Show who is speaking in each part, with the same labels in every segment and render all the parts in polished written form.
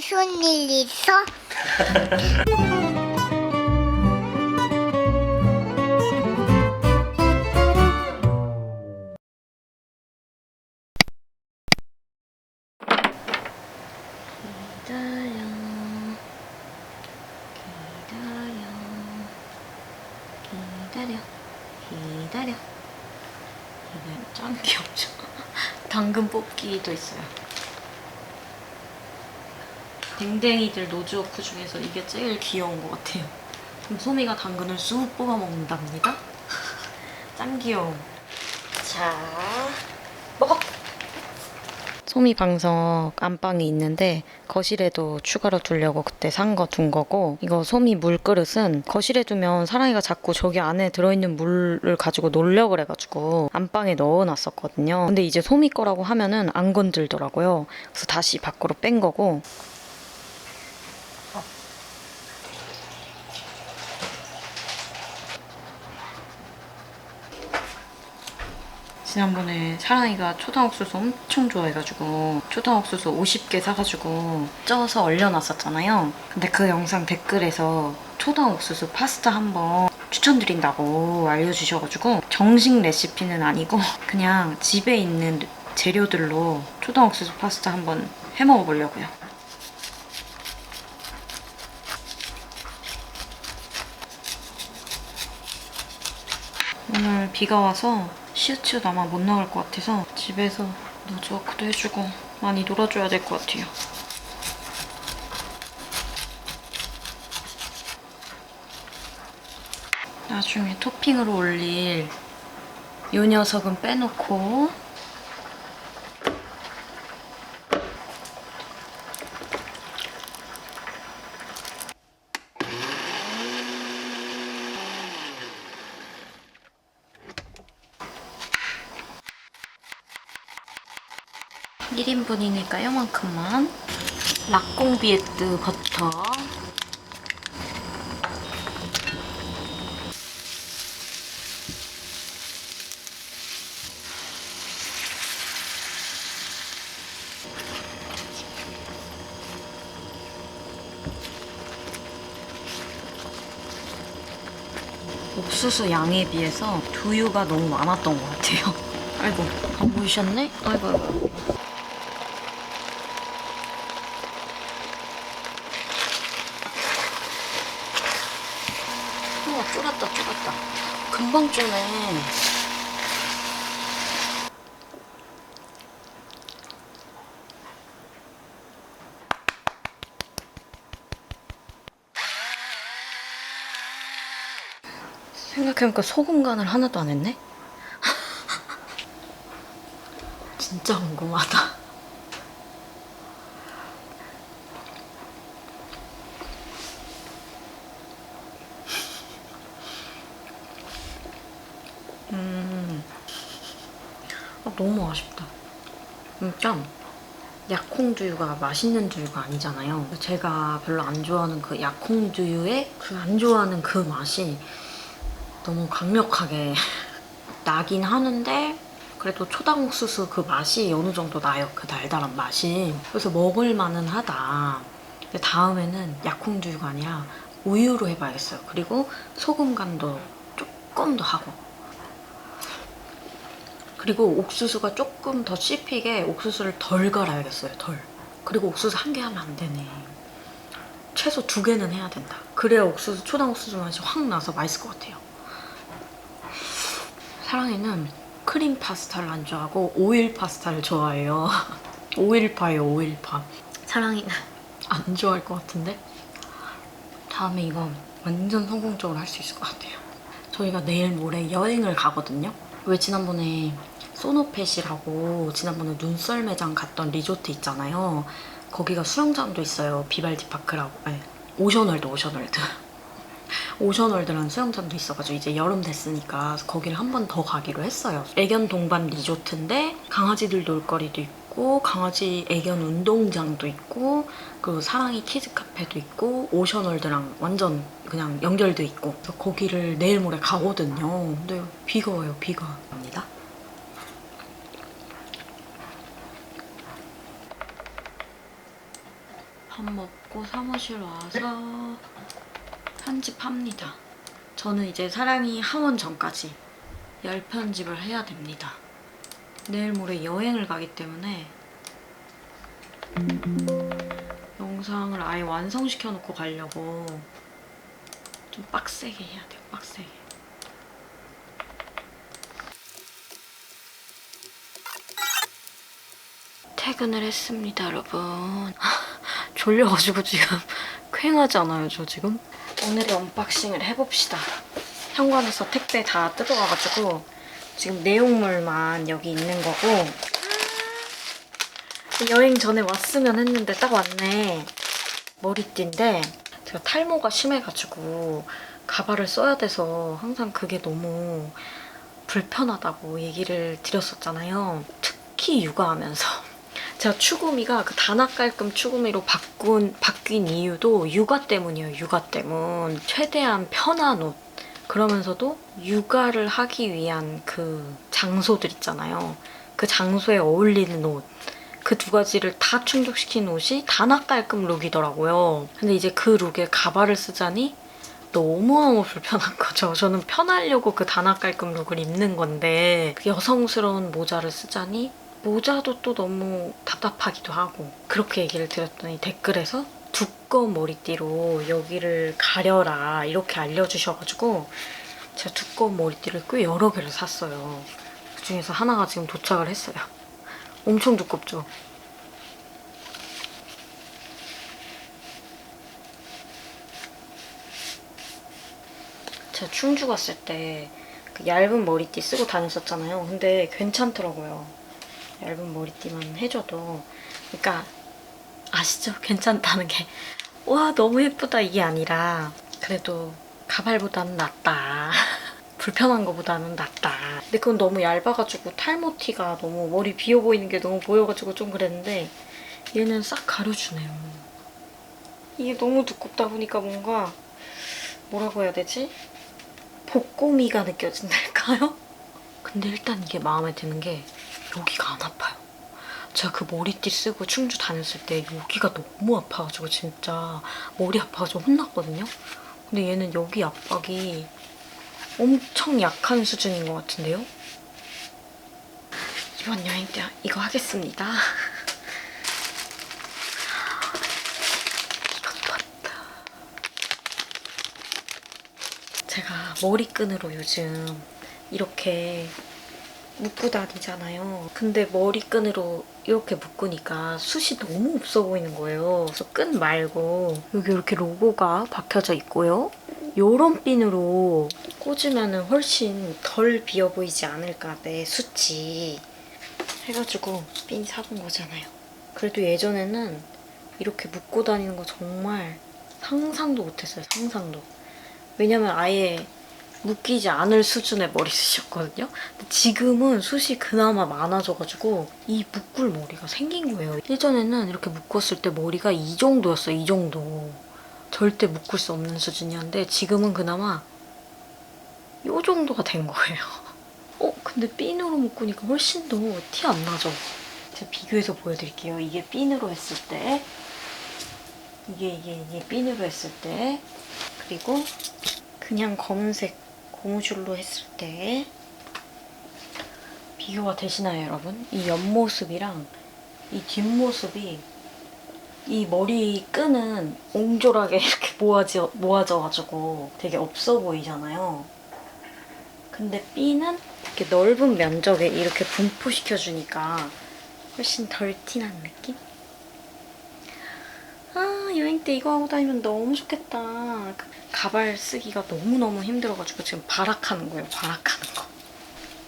Speaker 1: 무슨 일 있어?
Speaker 2: 기다려. 이게 짱 귀엽죠? 당근 뽑기도 있어요. 댕댕이들 노즈워크 중에서 이게 제일 귀여운 것 같아요. 그럼 소미가 당근을 쑥 뽑아 먹는답니다. 짱 귀여워. 자, 먹어! 소미 방석 안방이 있는데 거실에도 추가로 두려고 그때 산 거 둔 거고, 이거 소미 물그릇은 거실에 두면 사랑이가 자꾸 저기 안에 들어있는 물을 가지고 놀려 그래가지고 안방에 넣어놨었거든요. 근데 이제 소미 거라고 하면은 안 건들더라고요. 그래서 다시 밖으로 뺀 거고. 지난번에 사랑이가 초당옥수수 엄청 좋아해가지고 초당옥수수 50개 사가지고 쪄서 얼려놨었잖아요. 근데 그 영상 댓글에서 초당옥수수 파스타 한번 추천드린다고 알려주셔가지고, 정식 레시피는 아니고 그냥 집에 있는 재료들로 초당옥수수 파스타 한번 해먹어보려고요. 오늘 비가 와서 시우치옷 아마 못 나갈 것 같아서 집에서 노즈워크도 해주고 많이 놀아줘야 될 것 같아요. 나중에 토핑으로 올릴 이 녀석은 빼놓고, (1 인분이니까) 요만큼만 락공비에뜨 버터, 옥수수 양에 비해서 두유가 너무 많았던 것 같아요. 아이고, 안 보이셨네? 아이고. 우와, 줄었다. 금방 쪼네. 생각해보니까 소금 간을 하나도 안 했네? 진짜 궁금하다. 너무 아쉽다. 진짜 약콩두유가 맛있는 두유가 아니잖아요. 제가 별로 안 좋아하는 그 약콩두유의 그 안 좋아하는 그 맛이 너무 강력하게 나긴 하는데, 그래도 초당옥수수 그 맛이 어느 정도 나요. 그 달달한 맛이. 그래서 먹을 만은 하다. 근데 다음에는 약콩두유가 아니라 우유로 해봐야겠어요. 그리고 소금 간도 조금 더 하고, 그리고 옥수수가 조금 더 씹히게 옥수수를 덜 갈아야겠어요. 그리고 옥수수 한 개 하면 안 되네. 최소 2개는 해야 된다. 그래야 초당옥수수 맛이 확 나서 맛있을 것 같아요. 사랑이는 크림 파스타를 안 좋아하고 오일 파스타를 좋아해요. 오일파예요, 오일파. 사랑이는 안 좋아할 것 같은데 다음에 이거 완전 성공적으로 할 수 있을 것 같아요. 저희가 내일 모레 여행을 가거든요. 왜 지난번에 소노펫이라고 지난번에 눈썰 매장 갔던 리조트 있잖아요. 거기가 수영장도 있어요. 비발디 파크라고. 아니, 오션월드. 오션월드라는 수영장도 있어가지고 이제 여름 됐으니까 거기를 한 번 더 가기로 했어요. 애견 동반 리조트인데 강아지들 놀거리도 있고 강아지 애견 운동장도 있고 그리고 사랑이 키즈 카페도 있고 오션월드랑 완전 그냥 연결돼 있고, 그래서 거기를 내일 모레 가거든요. 근데 비가 와요. 비가 옵니다. 밥 먹고 사무실 와서 편집합니다. 저는 이제 사랑이 하원 전까지 열 편집을 해야 됩니다. 내일 모레 여행을 가기 때문에 영상을 아예 완성시켜 놓고 가려고 좀 빡세게 해야 돼요. 빡세게. 퇴근을 했습니다, 여러분. 졸려가지고 지금 쾌하지 않아요, 저 지금? 오늘의 언박싱을 해봅시다. 현관에서 택배 다 뜯어와가지고 지금 내용물만 여기 있는 거고, 여행 전에 왔으면 했는데 딱 왔네. 머리띠인데 제가 탈모가 심해가지고 가발을 써야 돼서 항상 그게 너무 불편하다고 얘기를 드렸었잖아요. 특히 육아하면서. 제가 추구미가 그 단아 깔끔 추구미로 바뀐 이유도 육아 때문이에요. 육아 때문. 최대한 편한 옷. 그러면서도 육아를 하기 위한 그 장소들 있잖아요. 그 장소에 어울리는 옷. 그 두 가지를 다 충족시킨 옷이 단아 깔끔 룩이더라고요. 근데 이제 그 룩에 가발을 쓰자니 너무너무 불편한 거죠. 저는 편하려고 그 단아 깔끔 룩을 입는 건데 그 여성스러운 모자를 쓰자니 모자도 또 너무 답답하기도 하고, 그렇게 얘기를 드렸더니 댓글에서 두꺼운 머리띠로 여기를 가려라 이렇게 알려주셔가지고 제가 두꺼운 머리띠를 꽤 여러 개를 샀어요. 그중에서 하나가 지금 도착을 했어요. 엄청 두껍죠? 제가 충주 갔을 때 그 얇은 머리띠 쓰고 다녔었잖아요. 근데 괜찮더라고요. 얇은 머리띠만 해줘도. 그러니까 아시죠? 괜찮다는 게 와 너무 예쁘다 이게 아니라 그래도 가발보다는 낫다. 불편한 거보다는 낫다. 근데 그건 너무 얇아가지고 탈모티가 너무 머리 비어 보이는 게 너무 보여가지고 좀 그랬는데 얘는 싹 가려주네요. 이게 너무 두껍다 보니까 뭔가 뭐라고 해야 되지? 복고미가 느껴진달까요? 근데 일단 이게 마음에 드는 게 여기가 안 아파요. 제가 그 머리띠 쓰고 충주 다녔을 때 여기가 너무 아파가지고 진짜 머리 아파가지고 혼났거든요? 근데 얘는 여기 압박이 엄청 약한 수준인 것 같은데요? 이번 여행 때 이거 하겠습니다. 이것도 왔다. 제가 머리끈으로 요즘 이렇게 묶고 다니잖아요. 근데 머리끈으로 이렇게 묶으니까 숱이 너무 없어 보이는 거예요. 그래서 끈 말고 여기 이렇게 로고가 박혀져 있고요. 요런 핀으로 꽂으면 훨씬 덜 비어 보이지 않을까, 내 숱이. 해가지고 핀 사본 거잖아요. 그래도 예전에는 이렇게 묶고 다니는 거 정말 상상도 못했어요. 상상도. 왜냐면 아예 묶이지 않을 수준의 머리 숱이었거든요. 근데 지금은 숱이 그나마 많아져가지고 이 묶을 머리가 생긴 거예요. 예전에는 이렇게 묶었을 때 머리가 이 정도였어요. 이 정도. 절대 묶을 수 없는 수준이었는데 지금은 그나마 이 정도가 된 거예요. 근데 핀으로 묶으니까 훨씬 더 티 안 나죠? 제가 비교해서 보여드릴게요. 이게 핀으로 했을 때, 이게 핀으로 했을 때, 그리고 그냥 검은색 고무줄로 했을 때 비교가 되시나요, 여러분? 이 옆모습이랑 이 뒷모습이, 이 머리 끈은 옹졸하게 이렇게 모아져가지고 되게 없어 보이잖아요. 근데 핀은 이렇게 넓은 면적에 이렇게 분포시켜주니까 훨씬 덜 티나는 느낌? 아, 여행 때 이거 하고 다니면 너무 좋겠다. 가발 쓰기가 너무너무 힘들어가지고 지금 발악하는 거예요, 발악하는 거.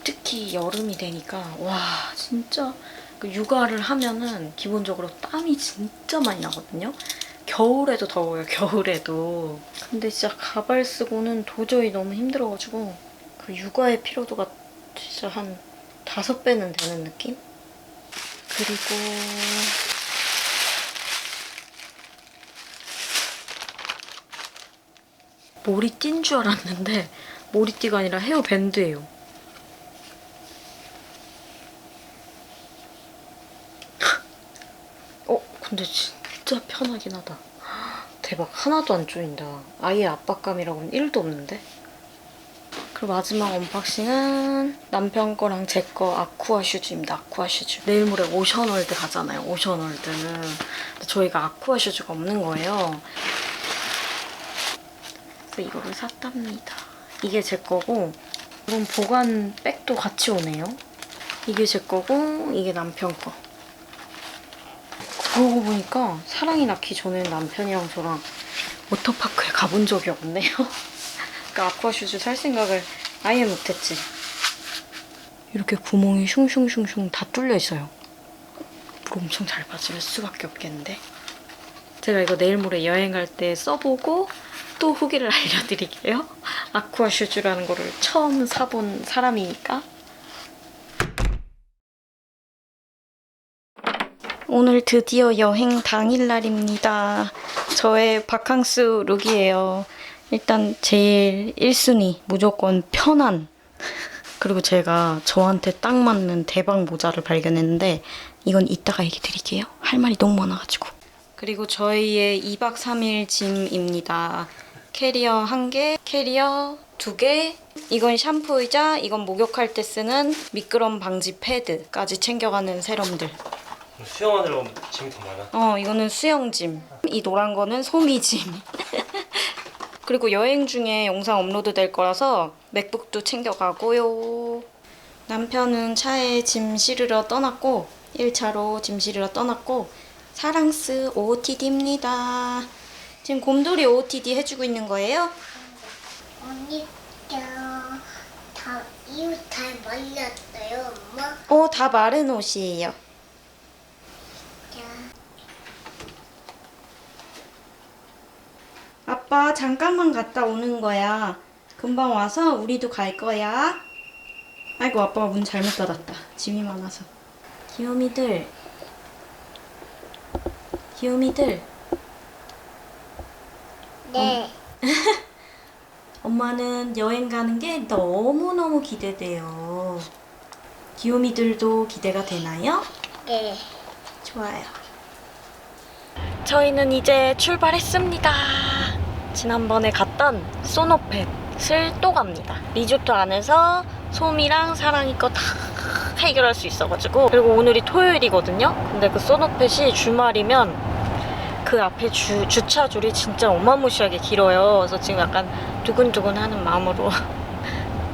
Speaker 2: 특히 여름이 되니까 와 진짜 육아를 하면은 기본적으로 땀이 진짜 많이 나거든요. 겨울에도 더워요, 겨울에도. 근데 진짜 가발 쓰고는 도저히 너무 힘들어가지고 그 육아의 피로도가 진짜 한 5배는 되는 느낌? 그리고 머리띠인 줄 알았는데 머리띠가 아니라 헤어밴드예요. 근데 진짜 편하긴 하다. 대박, 하나도 안 조인다. 아예 압박감이라고는 1도 없는데? 그리고 마지막 언박싱은 남편 거랑 제 거 아쿠아 슈즈입니다. 아쿠아 슈즈. 내일 모레 오션월드 가잖아요. 오션월드는. 근데 저희가 아쿠아 슈즈가 없는 거예요. 그래서 이거를 샀답니다. 이게 제 거고 이건 보관 백도 같이 오네요. 이게 제 거고 이게 남편 거. 그러고 보니까 사랑이 낳기 전에는 남편이랑 저랑 워터파크에 가본 적이 없네요. 그러니까 아쿠아 슈즈 살 생각을 아예 못했지. 이렇게 구멍이 슝슝슝슝 다 뚫려 있어요. 물 엄청 잘 빠질 수밖에 없겠는데. 제가 이거 내일 모레 여행 갈 때 써보고 또 후기를 알려드릴게요. 아쿠아 슈즈라는 거를 처음 사본 사람이니까. 오늘 드디어 여행 당일날입니다. 저의 바캉스 룩이에요. 일단 제일 1순위 무조건 편한. 그리고 제가 저한테 딱 맞는 대박 모자를 발견했는데 이건 이따가 얘기 드릴게요. 할 말이 너무 많아가지고. 그리고 저희의 2박 3일 짐입니다. 캐리어 1개, 캐리어 2개. 이건 샴푸이자 이건 목욕할 때 쓰는 미끄럼 방지 패드까지 챙겨가는 세럼들.
Speaker 1: 수영하느라고 짐이 더 많아.
Speaker 2: 이거는 수영짐. 이 노란 거는 소미짐. 그리고 여행 중에 영상 업로드 될 거라서 맥북도 챙겨가고요. 남편은 차에 짐 실으러 떠났고 1차로 짐 실으러 떠났고 사랑스 OOTD입니다. 지금 곰돌이 OOTD 해주고 있는 거예요?
Speaker 3: 언니, 이옷 잘 말렸어요, 엄마?
Speaker 2: 다 마른 옷이에요. 아빠 잠깐만 갔다 오는 거야. 금방 와서 우리도 갈 거야. 아이고, 아빠가 문 잘못 닫았다. 짐이 많아서. 귀요미들. 귀요미들.
Speaker 3: 네.
Speaker 2: 엄마는 여행 가는 게 너무너무 기대돼요. 귀요미들도 기대가 되나요?
Speaker 3: 네.
Speaker 2: 좋아요. 저희는 이제 출발했습니다. 지난번에 갔던 소노펫을 또 갑니다. 리조트 안에서 솜이랑 사랑이 거 다 해결할 수 있어가지고. 그리고 오늘이 토요일이거든요. 근데 그 소노펫이 주말이면 그 앞에 주차줄이 진짜 어마무시하게 길어요. 그래서 지금 약간 두근두근 하는 마음으로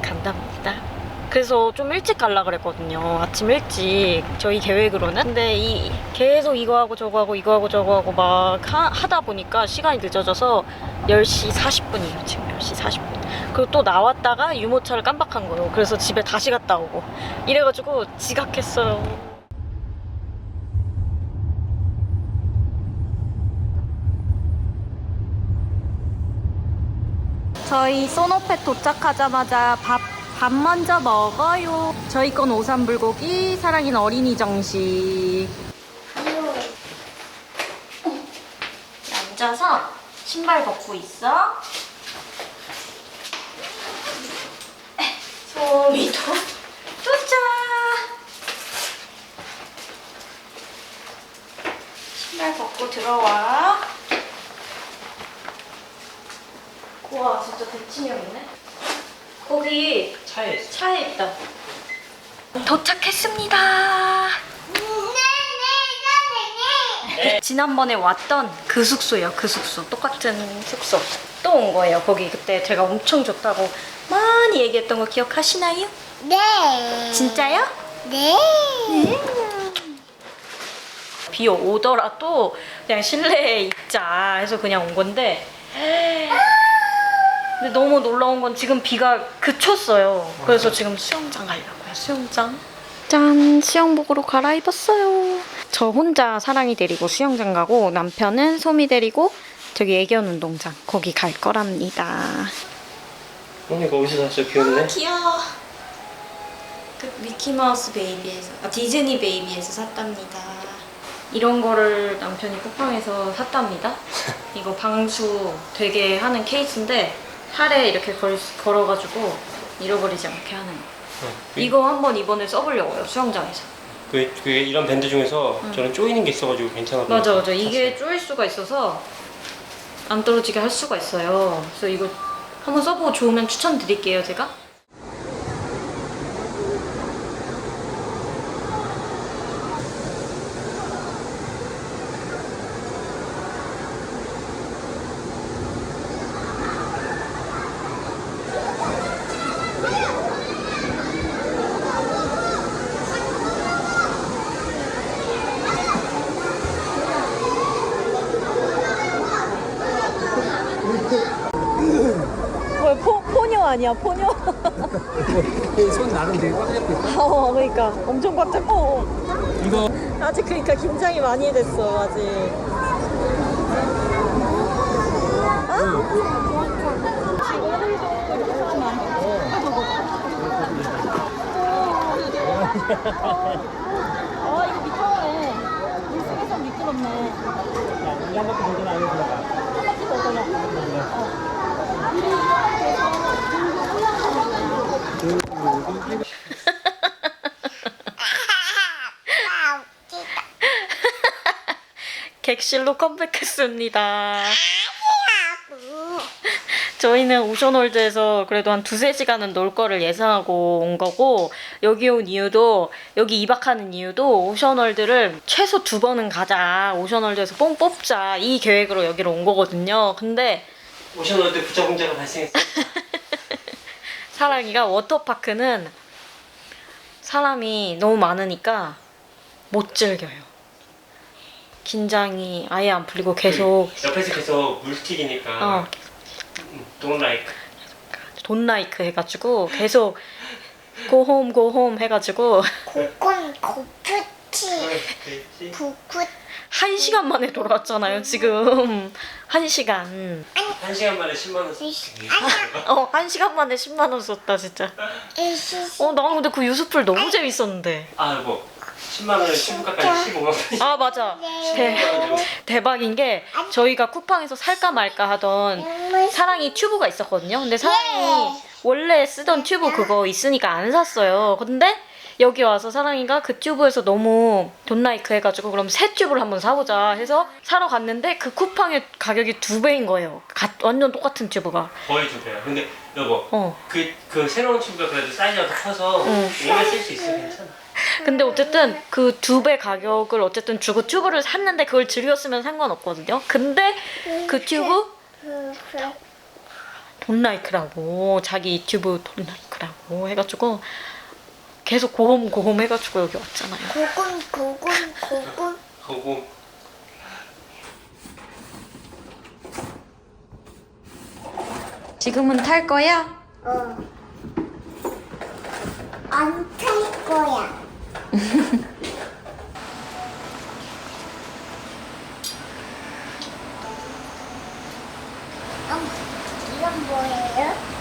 Speaker 2: 간답니다. 그래서 좀 일찍 가려고 그랬거든요. 아침 일찍 저희 계획으로는. 근데 계속 이거 하고 저거 하고 이거 하고 저거 하고 막 하다 보니까 시간이 늦어져서 10시 40분이에요. 지금 10시 40분. 그리고 또 나왔다가 유모차를 깜빡한 거예요. 그래서 집에 다시 갔다 오고 이래가지고 지각했어요. 저희 소노펫 도착하자마자 밥 먼저 먹어요. 저희 건 오삼불고기, 사랑이는 어린이 정식. 앉아서 신발 벗고 있어. 소미도 도착. 신발 벗고 들어와. 우와, 진짜 대치명 있네. 거기 차에 있다. 도착했습니다.
Speaker 3: 네.
Speaker 2: 지난번에 왔던 그 숙소예요. 그 숙소. 똑같은 숙소. 또 온 거예요. 거기 그때 제가 엄청 좋다고 많이 얘기했던 거 기억하시나요?
Speaker 3: 네.
Speaker 2: 진짜요?
Speaker 3: 네.
Speaker 2: 비 오더라도 그냥 실내에 있자 해서 그냥 온 건데 근데 너무 놀라운 건 지금 비가 그쳤어요. 그래서 지금 수영장 가려고요. 수영장. 짠! 수영복으로 갈아입었어요. 저 혼자 사랑이 데리고 수영장 가고 남편은 소미 데리고 저기 애견 운동장 거기 갈 거랍니다.
Speaker 1: 언니 거기서 샀어요? 귀엽네.
Speaker 2: 귀여워. 그 미키마우스 베이비에서 디즈니 베이비에서 샀답니다. 이런 거를 남편이 쿠팡에서 샀답니다. 이거 방수 되게 하는 케이스인데 팔에 이렇게 걸어가지고 잃어버리지 않게 하는 거. 이거 한번 이번에 써보려고요. 수영장에서.
Speaker 1: 이런 밴드 중에서 저는 조이는 게 있어가지고 괜찮아.
Speaker 2: 맞아. 이게 조일 수가 있어서 안 떨어지게 할 수가 있어요. 그래서 이거 한번 써보고 좋으면 추천드릴게요, 제가. 뭐야, 포녀 아니야, 포녀?
Speaker 4: 손 나름 되게 꽉 잡고 있어.
Speaker 2: 그러니까 엄청 꽉 잡고.
Speaker 4: 이거
Speaker 2: 아직 그러니까 긴장이 많이 됐어, 아직. 이거 미끄러네. 물속에서 미끄럽네.
Speaker 4: 한 바퀴 돌잖아. 안에 들어가.
Speaker 2: 한 바퀴 더 돌려. 객실로 컴백했습니다. 저희는 오션월드에서 그래도 한 2-3시간은 놀 거를 예상하고 온 거고, 여기 온 이유도, 여기 2박하는 이유도 오션월드를 최소 2번은 가자, 오션월드에서 뽕 뽑자, 이 계획으로 여기로 온 거거든요. 근데
Speaker 1: 오션월드 부자 문제가 발생했어.
Speaker 2: 사랑이가 워터파크는 사람이 너무 많으니까 못 즐겨요. 긴장이 아예 안 풀리고 계속
Speaker 1: 옆에서 계속 물 튀기니까. Don't like.
Speaker 2: 돈 라이크 해가지고 계속 고홈 해가지고
Speaker 3: 고군 고프치
Speaker 1: 그렇지.
Speaker 3: 부쿠
Speaker 2: 1시간 만에 돌아왔잖아요, 지금. 1시간.
Speaker 1: 1시간 만에 10만 원 썼어.
Speaker 2: 1시간 만에 10만 원 썼다, 진짜.
Speaker 3: 이시시
Speaker 2: 나 근데 그 유수풀 너무 재밌었는데.
Speaker 1: 뭐 10만 원에 15가까지 15만 원.
Speaker 2: 아, 맞아. 대박인 게 저희가 쿠팡에서 살까 말까 하던 사랑이 튜브가 있었거든요. 근데 사랑이 원래 쓰던 튜브 그거 있으니까 안 샀어요. 근데 여기 와서 사랑이가 그 튜브에서 너무 돈 라이크 해가지고 그럼 새 튜브를 한번 사보자 해서 사러 갔는데 그 쿠팡의 가격이 2배인 거예요. 완전 똑같은 튜브가.
Speaker 1: 거의 2배야. 근데 여보, 그 새로운 튜브가 그래도 사이즈가 더 커서 오래 쓸 수 있어. 괜찮아.
Speaker 2: 근데 어쨌든 그 2배 가격을 어쨌든 주고 튜브를 샀는데 그걸 즐겼으면 상관없거든요. 근데 그 튜브 돈 라이크라고, 자기 튜브 돈 라이크라고 해가지고 계속 고홈 해가지고 여기 왔잖아요.
Speaker 3: 고군
Speaker 1: 그거
Speaker 2: 지금은 탈 거야?
Speaker 3: 안 탈 거야. 이건 뭐예요?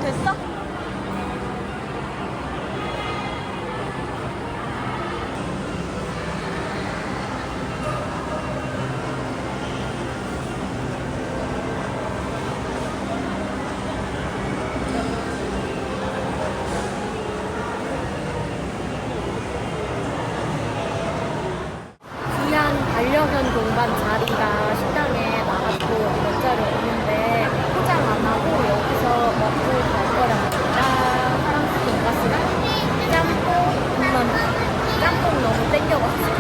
Speaker 2: 됐어? 귀한 반려견 동반 자리가 식당에 나갔고 몇 자리 없는데 포장 안 하고 여기서 먹고 갈 거랍니다. 프랑스 돈가스랑 짬뽕 너무 땡겨가지고.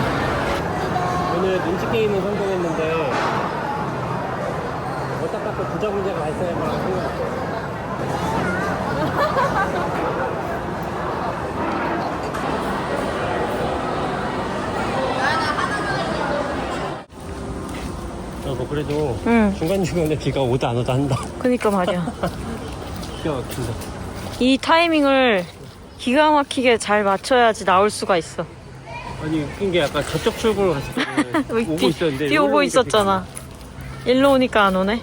Speaker 4: 오늘 눈치 게임은 성공했는데 안타깝게 부자 문제가 발생할 거라고 생각했어요. 뭐 그래도 중간중간에 비가 오다 안 오다 한다.
Speaker 2: 그니까 말이야.
Speaker 4: 기가 막힌다.
Speaker 2: 이 타이밍을 기가 막히게 잘 맞춰야지 나올 수가 있어.
Speaker 4: 아니 웃긴 게 아까 저쪽 출구로 갔을 때는 오고 있었는데
Speaker 2: 비 오고
Speaker 4: 여기로
Speaker 2: 있었잖아. 일로 오니까 안 오네.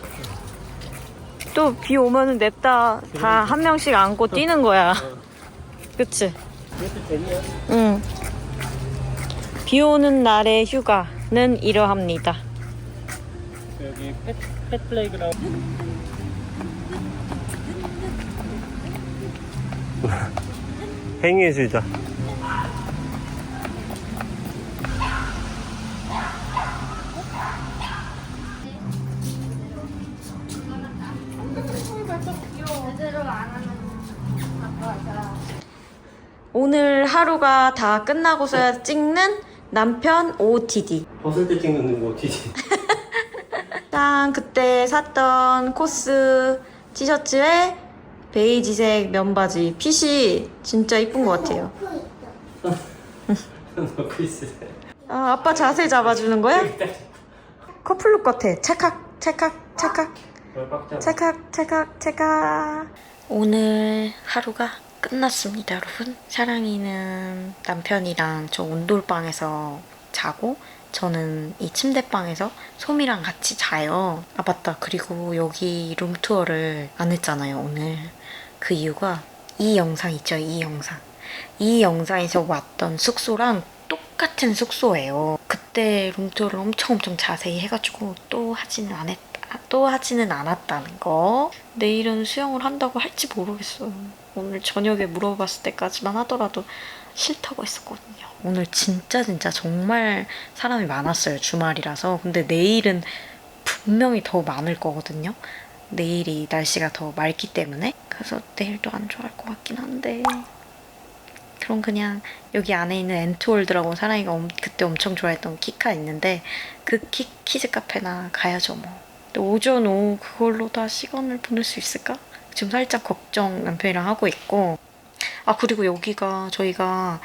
Speaker 2: 또 비 오면은 냅다 다 한 명씩 안고 뛰는 거야. 그치?
Speaker 4: 이것도 재미야.
Speaker 2: 응. 비 오는 날의 휴가는 이러합니다.
Speaker 4: 여기 펫 플레이그라운드. 행위예술이다.
Speaker 2: 오늘 하루가 다 끝나고서야 찍는 남편 OOTD.
Speaker 4: 벗을 때 찍는 거 OTD.
Speaker 2: 짠, 그때 샀던 코스 티셔츠에 베이지색 면바지. 핏이 진짜 이쁜 것 같아요.
Speaker 4: 넣고 있으래.
Speaker 2: 아, 아빠 자세 잡아주는 거야? 커플룩 같아. 찰칵, 찰칵, 찰칵. 찰칵, 찰칵, 찰칵. 오늘 하루가 끝났습니다, 여러분. 사랑이는 남편이랑 저 온돌방에서 자고 저는 이 침대방에서 소미랑 같이 자요. 아 맞다. 그리고 여기 룸투어를 안 했잖아요, 오늘. 그 이유가 이 영상 있죠, 이 영상. 이 영상에서 왔던 숙소랑 똑같은 숙소예요. 그때 룸투어를 엄청 자세히 해가지고 또 하지는 않았다는 거. 내일은 수영을 한다고 할지 모르겠어요. 오늘 저녁에 물어봤을 때까지만 하더라도 싫다고 했었거든요. 오늘 진짜 정말 사람이 많았어요, 주말이라서. 근데 내일은 분명히 더 많을 거거든요. 내일이 날씨가 더 맑기 때문에. 그래서 내일도 안 좋아할 것 같긴 한데, 그럼 그냥 여기 안에 있는 엔트월드라고 사랑이가 그때 엄청 좋아했던 키카 있는데 그 키즈 카페나 가야죠 뭐. 근데 오전 오후 그걸로 다 시간을 보낼 수 있을까? 지금 살짝 걱정 남편이랑 하고 있고. 아 그리고 여기가 저희가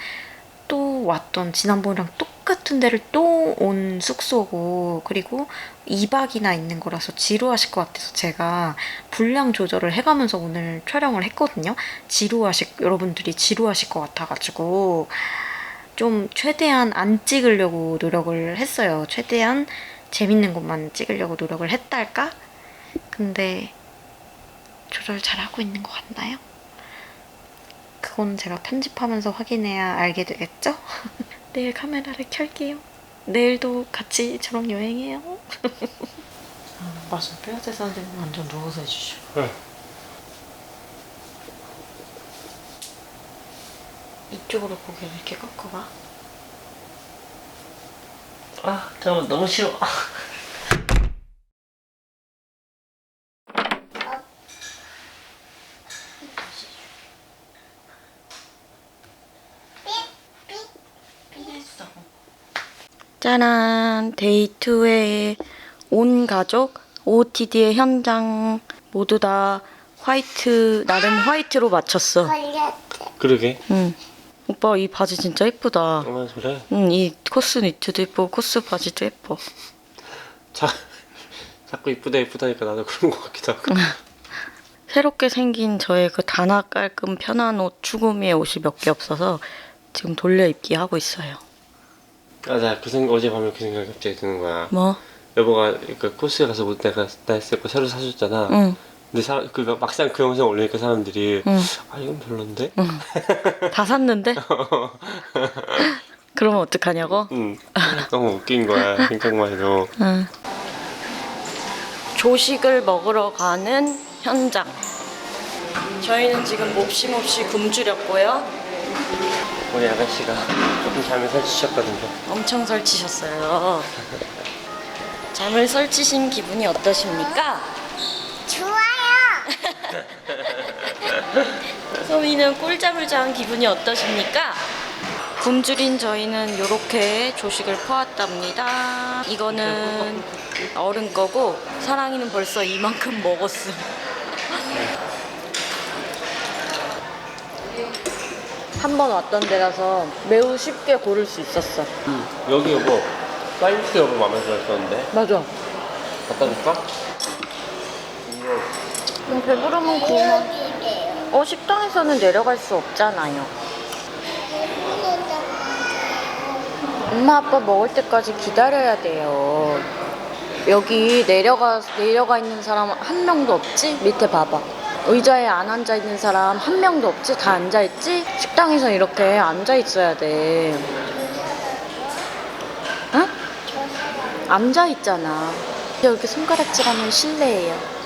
Speaker 2: 또 왔던 지난번이랑 똑같은 데를 또 온 숙소고, 그리고 2박이나 있는 거라서 지루하실 것 같아서 제가 분량 조절을 해가면서 오늘 촬영을 했거든요. 여러분들이 지루하실 것 같아가지고 좀 최대한 안 찍으려고 노력을 했어요. 최대한 재밌는 것만 찍으려고 노력을 했달까? 근데 조절 잘하고 있는 것 같나요? 그건 제가 편집하면서 확인해야 알게 되겠죠? 내일 카메라를 켤게요. 내일도 같이 저랑 여행해요. 말씀 빼야 돼서 완전 누워서 해주시오.
Speaker 4: 응.
Speaker 2: 이쪽으로 고개를 이렇게 꺾어봐.
Speaker 1: 아 잠깐만, 너무 싫어. 아.
Speaker 2: 짜란, 데이2의 온 가족 OOTD의 현장 모두 다 나름 화이트로 맞췄어.
Speaker 3: 걸렸대.
Speaker 4: 그러게.
Speaker 2: 응. 오빠 이 바지 진짜 예쁘다.
Speaker 4: 아 그래?
Speaker 2: 응, 이 코스 니트도 예쁘고 코스 바지도 예뻐.
Speaker 4: 자꾸 이쁘다니까 나도 그런 것 같기도 하고.
Speaker 2: 새롭게 생긴 저의 그 단아 깔끔 편한 옷, 추구미의 옷이 몇 개 없어서 지금 돌려 입기 하고 있어요.
Speaker 4: 나 어제 밤에 그 생각이 갑자기 드는 거야.
Speaker 2: 뭐?
Speaker 4: 여보가 그 코스에 가서 뭐 내가 했을 거 새로 사줬잖아.
Speaker 2: 응.
Speaker 4: 근데 막상 그 영상 올리니까 사람들이
Speaker 2: 응.
Speaker 4: 아 이건 별론데?
Speaker 2: 응. 다 샀는데? 그러면 어떡하냐고?
Speaker 4: 응. 너무 웃긴 거야 생각만 해도.
Speaker 2: 응. 조식을 먹으러 가는 현장. 저희는 지금 몹시 굶주렸고요.
Speaker 4: 우리 아가씨가 조금 잠을 설치셨거든요.
Speaker 2: 엄청 설치셨어요. 잠을 설치신 기분이 어떠십니까?
Speaker 3: 좋아요.
Speaker 2: 소미는 꿀잠을 잔 기분이 어떠십니까? 굶주린 저희는 이렇게 조식을 퍼왔답니다. 이거는 어른 거고 사랑이는 벌써 이만큼 먹었음. 한 번 왔던 데라서 매우 쉽게 고를 수 있었어.
Speaker 4: 여기 여보 사이즈 여보 마음에 들었었는데.
Speaker 2: 맞아.
Speaker 4: 갖다 줄까? 이거
Speaker 2: 배부르면 고마워.
Speaker 3: 여기래요.
Speaker 2: 식당에서는 내려갈 수 없잖아요. 엄마 아빠 먹을 때까지 기다려야 돼요. 여기 내려가 있는 사람 한 명도 없지? 밑에 봐봐. 의자에 안 앉아 있는 사람 한 명도 없지? 다 앉아 있지? 식당에서 이렇게 앉아 있어야 돼. 응? 앉아 있잖아. 이렇게 손가락질하면 실례예요.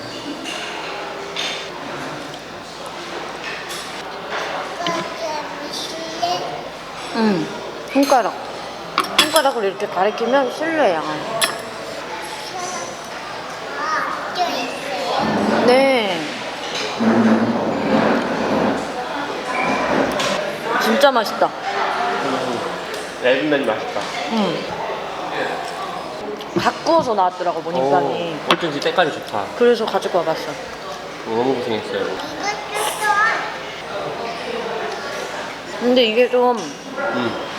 Speaker 2: 응. 손가락을 이렇게 가리키면 실례야. 네. 진짜 맛있다.
Speaker 1: 얇은 면이 맛있다.
Speaker 2: 응. 다 구워서 나왔더라고, 모닝빵이.
Speaker 1: 어쩐지 때깔이 좋다.
Speaker 2: 그래서 가지고 와봤어.
Speaker 1: 너무 고생했어요.
Speaker 2: 근데 이게 좀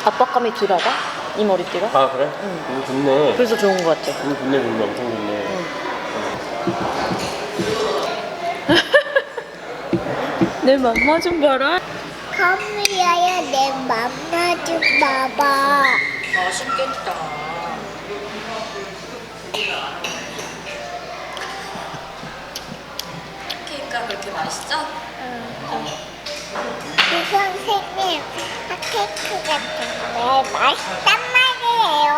Speaker 2: 압박감이 덜하다? 이 머리띠가?
Speaker 1: 아 그래?
Speaker 2: 응.
Speaker 1: 너무 좋네.
Speaker 2: 그래서 좋은 것 같아.
Speaker 1: 너무 좋네, 좋네, 엄청 좋네.
Speaker 2: 내 맘마 좀 봐라.
Speaker 3: 카미야야 내 맘마 좀 봐봐.
Speaker 2: 맛있겠다. 케이크가 그렇게 맛있어?
Speaker 3: 그 선생님 핫케이크 같은 거 맛있단 말이에요.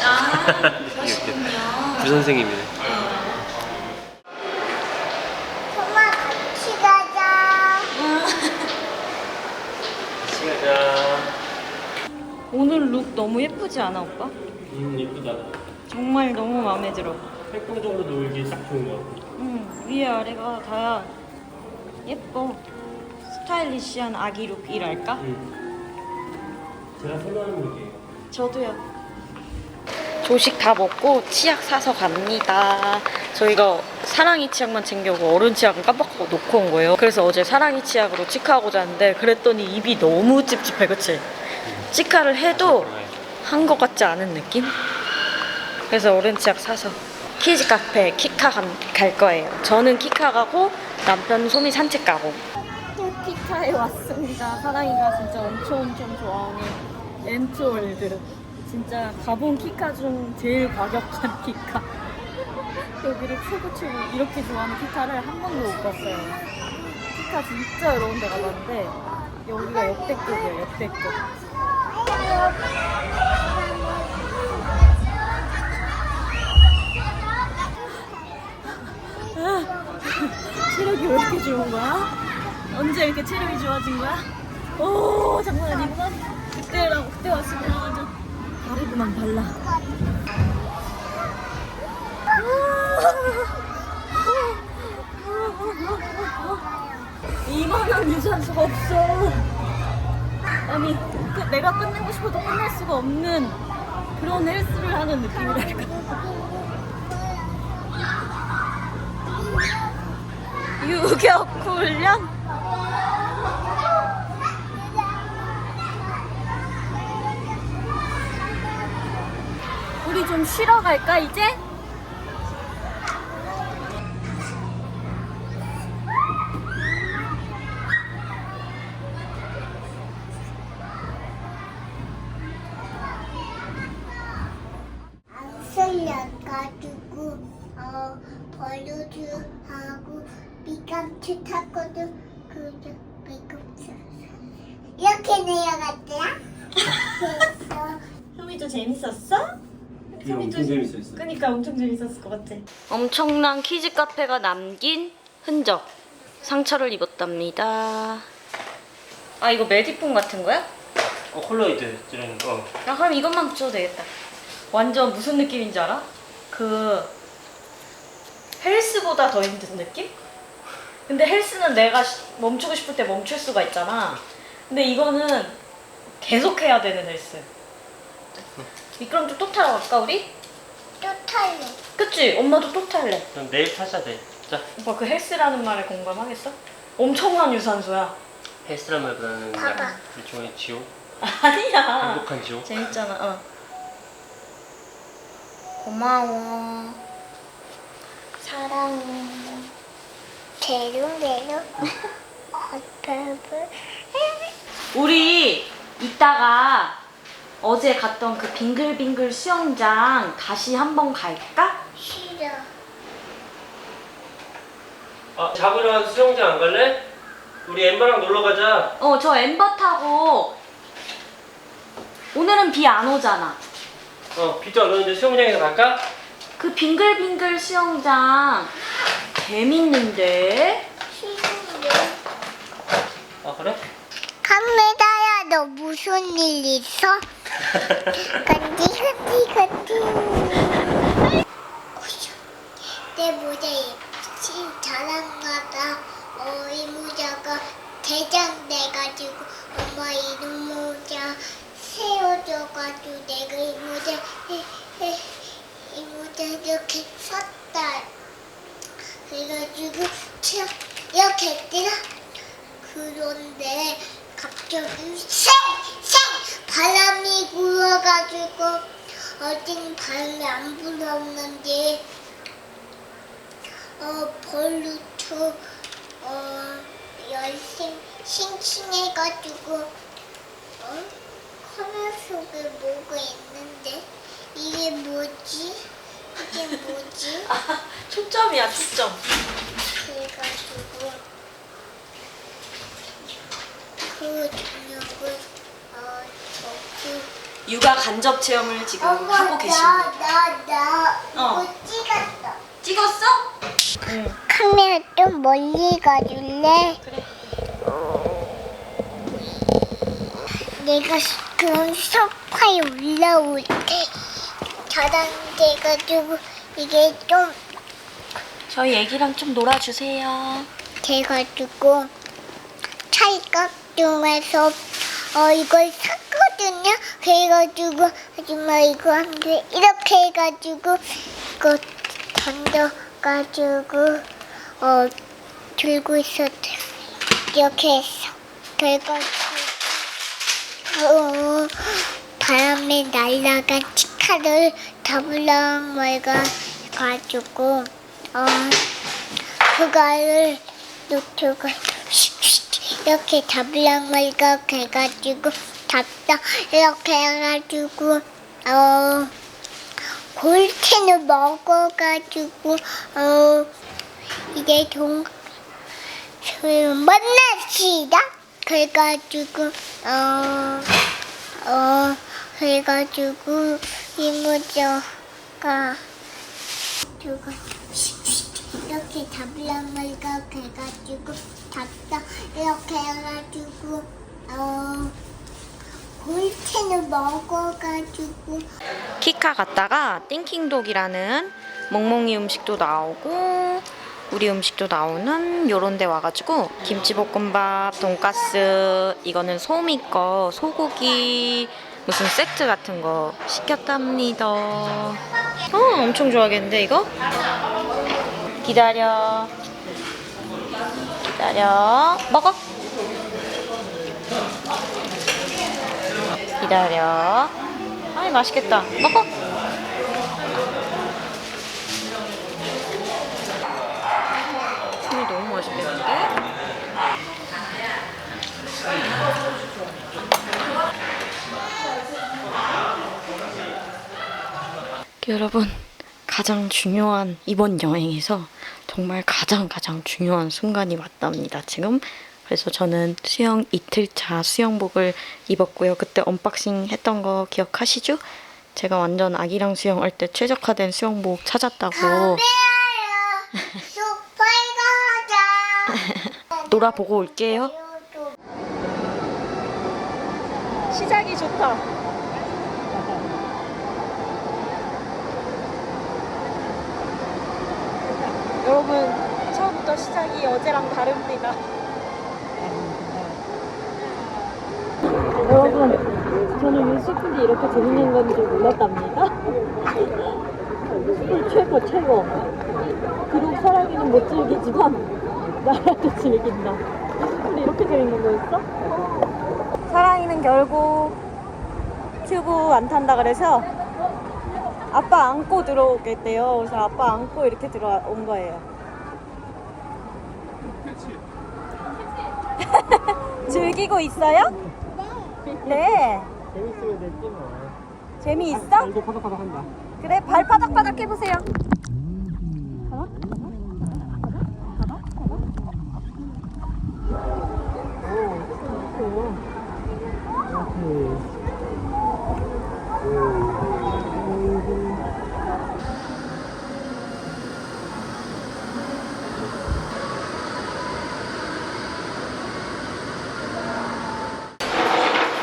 Speaker 2: 아, 그러시군요.
Speaker 1: 그 선생님이네.
Speaker 3: 엄마 같이 가자.
Speaker 1: 같이 가자.
Speaker 2: 오늘 룩 너무 예쁘지 않아, 오빠?
Speaker 1: 예쁘다.
Speaker 2: 정말 너무 마음에 들어.
Speaker 1: 활동적으로 놀기 딱 좋은 거 같아.
Speaker 2: 위에 아래가 다 예뻐. 스타일리시한 아기 룩이랄까?
Speaker 1: 제가 선호하는 룩이에요.
Speaker 2: 저도요. 조식 다 먹고 치약 사서 갑니다. 저희가 사랑이 치약만 챙겨오고 어른 치약은 깜빡하고 놓고 온 거예요. 그래서 어제 사랑이 치약으로 치카하고 잤는데 그랬더니 입이 너무 찝찝해, 그치? 치카를 해도 한 것 같지 않은 느낌? 그래서 어른 치약 사서 키즈 카페 키카 갈 거예요. 저는 키카 가고 남편 소미 산책 가고. 키카에 왔습니다. 사랑이가 진짜 엄청 좋아하는 엔트월드. 진짜 가본 키카 중 제일 과격한 키카. 여기를 최고 이렇게 좋아하는 키카를 한 번도 못 봤어요. 키카 진짜 여러 군데 가봤는데 여기가 역대급이에요, 역대급. 체력이 왜 이렇게 좋은 거야? 언제 이렇게 체력이 좋아진 거야? 오, 장난 아니구나. 그때 왔을 때랑 완전 다르구만, 달라. 이만한 유산소가 없어. 아니, 내가 끝내고 싶어도 끝낼 수가 없는 그런 헬스를 하는 느낌이랄까. 유격 훈련? 우리 좀 쉬러 갈까 이제?
Speaker 3: 안 쓸려가지고 버려주 하고 미감치 탔거든. 그저 미감치 이렇게 내려갔대요. 그래서
Speaker 2: 소미도 재밌었어?
Speaker 1: 엄청 재밌었어.
Speaker 2: 그니까 엄청 재밌었을 것 같아. 엄청난 키즈 카페가 남긴 흔적. 상처를 입었답니다. 아, 이거 메디폼 같은 거야?
Speaker 1: 콜로이드 이런 거.
Speaker 2: 야, 그럼 이것만 붙여도 되겠다. 완전 무슨 느낌인지 알아? 그 헬스보다 더 힘든 느낌? 근데 헬스는 내가 멈추고 싶을 때 멈출 수가 있잖아. 근데 이거는 계속 해야 되는 헬스. 그럼 또 타러 갈까 우리?
Speaker 3: 또 탈래.
Speaker 2: 그치? 엄마도 또 탈래.
Speaker 1: 그럼 내일 타자 돼. 자.
Speaker 2: 오빠 그 헬스라는 말에 공감하겠어? 엄청난 유산소야.
Speaker 1: 헬스란 말보다는
Speaker 3: 봐봐.
Speaker 1: 그냥 일종의 지옥?
Speaker 2: 아니야.
Speaker 1: 행복한 지옥?
Speaker 2: 재밌잖아. 어. 고마워.
Speaker 3: 사랑해. 대롱대롱. 핫팩을
Speaker 2: 우리 이따가 어제 갔던 그 빙글빙글 수영장 다시 한번 갈까?
Speaker 3: 싫어.
Speaker 1: 자구랑 수영장 안 갈래? 우리 엠바랑 놀러 가자.
Speaker 2: 저 엠버 타고 오늘은 비 안 오잖아.
Speaker 1: 비도 안 오는데 수영장에서 갈까?
Speaker 2: 그 빙글빙글 수영장 재밌는데?
Speaker 3: 싫은데.
Speaker 1: 그래?
Speaker 3: 카메라야, 너 무슨 일 있어? 간지. 내 모자 예쁘지? 잘한가봐. 이 모자가 대장 돼가지고 엄마 이름 모자 세워줘가지고 내가 이 모자 이렇게 샀다. 그래가지고 이렇게 했더라. 그런데 갑자기 쌩 바람이 불어가지고 어딘 바람이 안 불었는데 벌루트 열심히 싱싱해가지고 카메라 속에 뭐가 있는데 이게 뭐지?
Speaker 2: 초점이야, 초점.
Speaker 3: 그래가지고 그 저녁을
Speaker 2: 육아 간접 체험을 지금 하고 계십니다.
Speaker 3: 나 이거 찍었어.
Speaker 2: 찍었어?
Speaker 3: 카메라 좀 멀리 가줄래?
Speaker 2: 그래.
Speaker 3: 내가 그런 소파에 올라올 때 저장돼가지고 이게 좀
Speaker 2: 저희 애기랑 좀 놀아주세요.
Speaker 3: 돼가지고 찰깍중에서 이걸 샀거든요. 그래가지고 아줌마 이거 한 개 이렇게 해가지고 이거 던져가지고 들고 있었대. 이렇게 했어. 그래가지고 바람에 날아간 치카를 잡으려고 가지고 그거를 노트가 이렇게 잡으려고 해가지고 잡다 이렇게 해가지고 골텐을 먹어가지고 이제 만납시다. 그래가지고 그래가지고 이모저가 이렇게 잡으려고 해가지고 잡다 이렇게 해가지고 골텐을 먹어가지고
Speaker 2: 키카 갔다가 띵킹독이라는 멍멍이 음식도 나오고 우리 음식도 나오는 요런 데 와가지고 김치볶음밥, 돈가스, 이거는 소미 거 소고기 무슨 세트 같은 거 시켰답니다. 엄청 좋아하겠는데 이거? 기다려 먹어. 기다려. 아이 맛있겠다. 먹어. 너무 맛있겠는데? 여러분, 가장 중요한 이번 여행에서 정말 가장 중요한 순간이 왔답니다. 지금 그래서 저는 수영 이틀차 수영복을 입었고요. 그때 언박싱 했던 거 기억하시죠? 제가 완전 아기랑 수영할 때 최적화된 수영복 찾았다고. 놀아보고 올게요. 시작이 좋다. 여러분, 처음부터 시작이 어제랑 다릅니다. 여러분, 저는 유스풀이 이렇게 재밌는 건지 몰랐답니다. 유스풀 최고. 비록 사랑이는 못 즐기지만 나라도 즐긴다. 유스풀이 이렇게 재밌는 거였어? 사랑이는 결국 튜브 안 탄다 그래서 아빠 안고 들어오겠대요. 그래서 아빠 안고 이렇게 들어온 거예요. 즐기고 있어요? 네.
Speaker 4: 재밌으면 됐지 뭐.
Speaker 2: 재미있어?
Speaker 4: 발도 파닥파닥 한다.
Speaker 2: 그래, 발 바닥바닥 해보세요.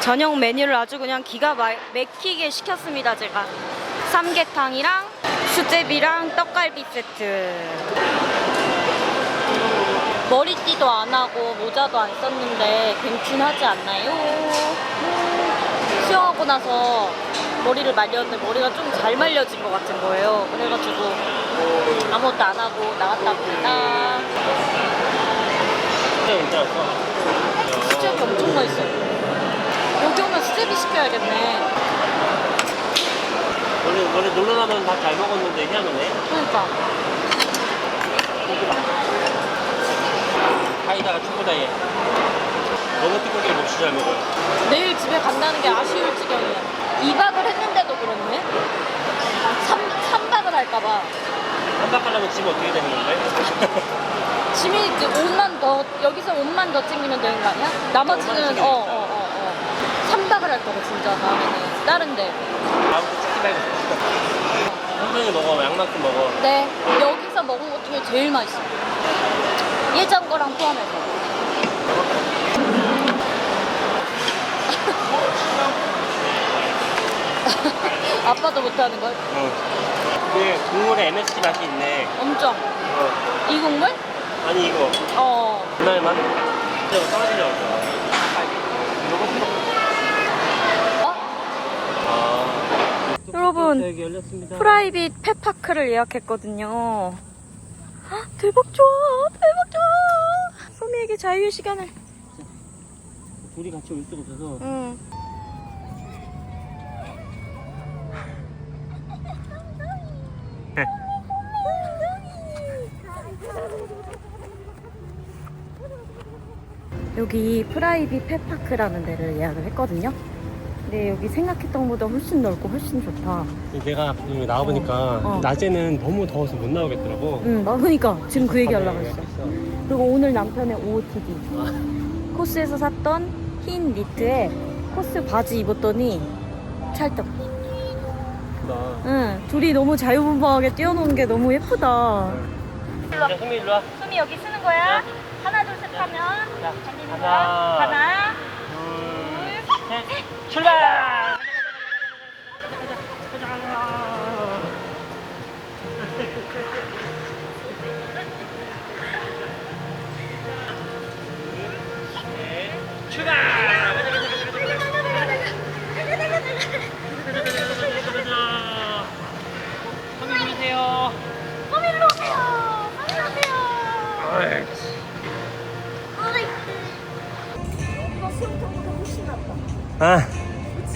Speaker 2: 저녁 메뉴를 아주 그냥 기가 막히게 시켰습니다, 제가. 삼계탕이랑 수제비랑 떡갈비 세트. 머리띠도 안 하고 모자도 안 썼는데 괜찮하지 않나요? 수영하고 나서 머리를 말렸는데 머리가 좀 잘 말려진 것 같은 거예요. 그래가지고 아무것도 안 하고 나왔답니다. 수제비 엄청 맛있어요. 여기 오면 수제비 시켜야겠네.
Speaker 1: 원래 놀러 가면 밥 잘 먹었는데 희한하네.
Speaker 2: 그러니까.
Speaker 1: 사이다가 최고다 얘. 너무 뜨겁게 몹시 잘 먹어.
Speaker 2: 내일 집에 간다는 게 아쉬울 지경이야. 2박을 했는데도 그렇네. 3박을 할까봐.
Speaker 1: 한박 하려면 짐 어떻게 되는 건데?
Speaker 2: 짐이 이제 옷만 더, 여기서 옷만 더 챙기면 되는 거 아니야? 나머지는, 3박을 할 거고, 진짜, 다음에는. 다른데.
Speaker 1: 다음부터 찍지 말고. 한명이 먹어. 양만큼 먹어.
Speaker 2: 네. 여기서 먹은 것 중에 제일 맛있어. 예전 거랑 포함해서. 아빠도 못하는 걸?
Speaker 1: 근데 국물에 MSG 맛이 있네.
Speaker 2: 엄청. 이 국물?
Speaker 1: 아니 이거. 그날만. 이거 떨어지려고.
Speaker 2: 여러분,
Speaker 4: 여기 열렸습니다.
Speaker 2: 프라이빗 펫파크를 예약했거든요. 헉, 대박 좋아, 대박 좋아. 소미에게 자유의 시간을.
Speaker 4: 둘이 같이 올 수가 없어서.
Speaker 2: 응. 여기 프라이빗 펫파크라는 데를 예약을 했거든요. 근데 여기 생각했던 것보다 훨씬 넓고 훨씬 좋다.
Speaker 4: 내가 나와보니까 낮에는 너무 더워서 못 나오겠더라고.
Speaker 2: 응, 그러니까 지금 그 얘기 하려고 했어.
Speaker 4: 했어.
Speaker 2: 그리고 오늘 남편의 OOTD. 코스에서 샀던 흰 니트에 코스 바지 입었더니 찰떡. 응, 둘이 너무 자유분방하게 뛰어노는 게 너무 예쁘다.
Speaker 1: 자, 소미 일로 와.
Speaker 2: 숨이 여기 쓰는 거야. 하나, 둘, 셋 하면
Speaker 1: 자,
Speaker 2: 달리는 거야. 하나,
Speaker 1: 둘, 셋, 출발! 소미 누르세요.
Speaker 2: 숨이 일로 오세요. 숨이 일로 오세요. 여기가 수영장보다 훨씬 낫다.
Speaker 4: 아,
Speaker 2: 그치?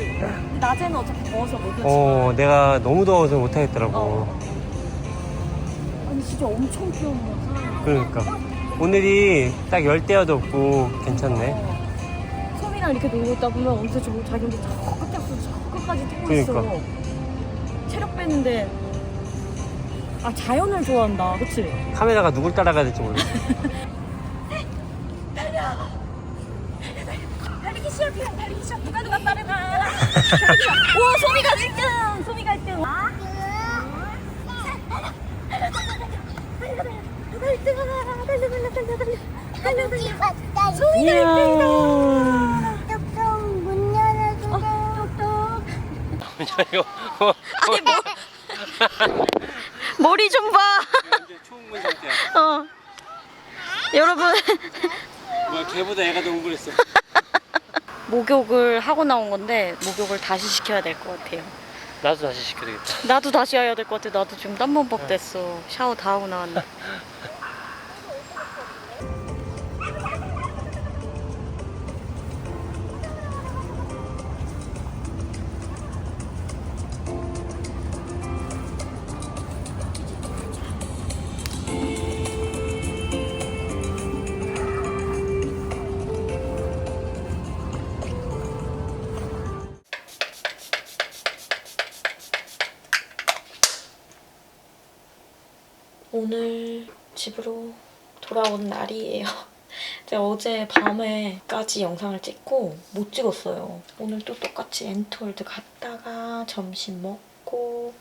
Speaker 2: 낮에는 어차피 더워서 못 오지.
Speaker 4: 내가 너무 더워서 못 하겠더라고.
Speaker 2: 아니 진짜 엄청 귀여운
Speaker 4: 그러니까 오늘이 딱 열대야도 없고 괜찮네.
Speaker 2: 소미랑 이렇게 놀고 있다 보면 어느새 자기 혼자 저끝까지 뛰고 있어.
Speaker 4: 그러니까.
Speaker 2: 체력 빼는데 자연을 좋아한다. 그치?
Speaker 4: 카메라가 누굴 따라가야 될지 모르겠어.
Speaker 2: 달리기 시작해. 달리기 시작. 누가 빠르나. 우와 소미가 1등. 소미가 1등. 누가 1등하나. 달려. 소미가 1등이다.
Speaker 3: 뚝뚝 문 열어주세요.
Speaker 2: 똑똑. 아니 뭐 머리 좀 봐.
Speaker 4: 완전 초흥분 상태야.
Speaker 2: 여러분
Speaker 4: 뭐 걔보다 애가 더 흥분했어.
Speaker 2: 목욕을 하고 나온 건데 목욕을 다시 시켜야 될 것 같아요.
Speaker 1: 나도 다시 시켜야 되겠다.
Speaker 2: 나도 다시 해야 될 것 같아. 나도 지금 땀범벅 됐어. 샤워 다 하고 나왔네. 오늘 집으로 돌아온 날이에요. 제가 어제 밤에까지 영상을 찍고 못 찍었어요. 오늘 또 똑같이 엔트월드 갔다가 점심 먹고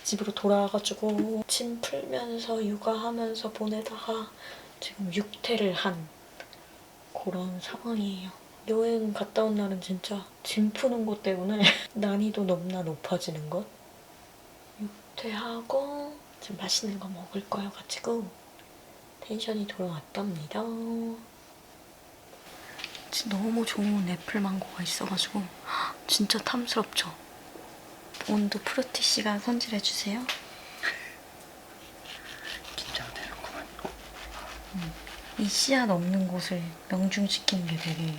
Speaker 2: 집으로 돌아와가지고 침 풀면서 육아하면서 보내다가 지금 6퇴를 한 그런 상황이에요. 여행 갔다 온 날은 진짜 짐 푸는 것 때문에 난이도 너무나 높아지는 것. 6퇴하고 지금 맛있는 거 먹을 거여가지고 텐션이 돌아왔답니다. 진짜 너무 좋은 애플망고가 있어가지고 진짜 탐스럽죠? 온도 프루티 씨가 손질해주세요.
Speaker 4: 긴장되는구만.
Speaker 2: 이 씨앗 없는 곳을 명중시키는 게 되게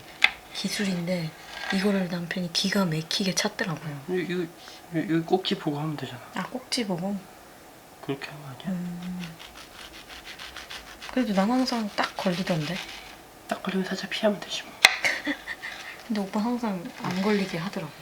Speaker 2: 기술인데 이거를 남편이 기가 막히게 찾더라고요.
Speaker 4: 여기 꼭지 보고 하면 되잖아.
Speaker 2: 아, 꼭지 보고?
Speaker 4: 그렇게 하는 거 아니야?
Speaker 2: 그래도 난 항상 딱 걸리던데.
Speaker 4: 딱 걸리면 살짝 피하면 되지 뭐.
Speaker 2: 근데 오빠 항상 안 걸리게 하더라고.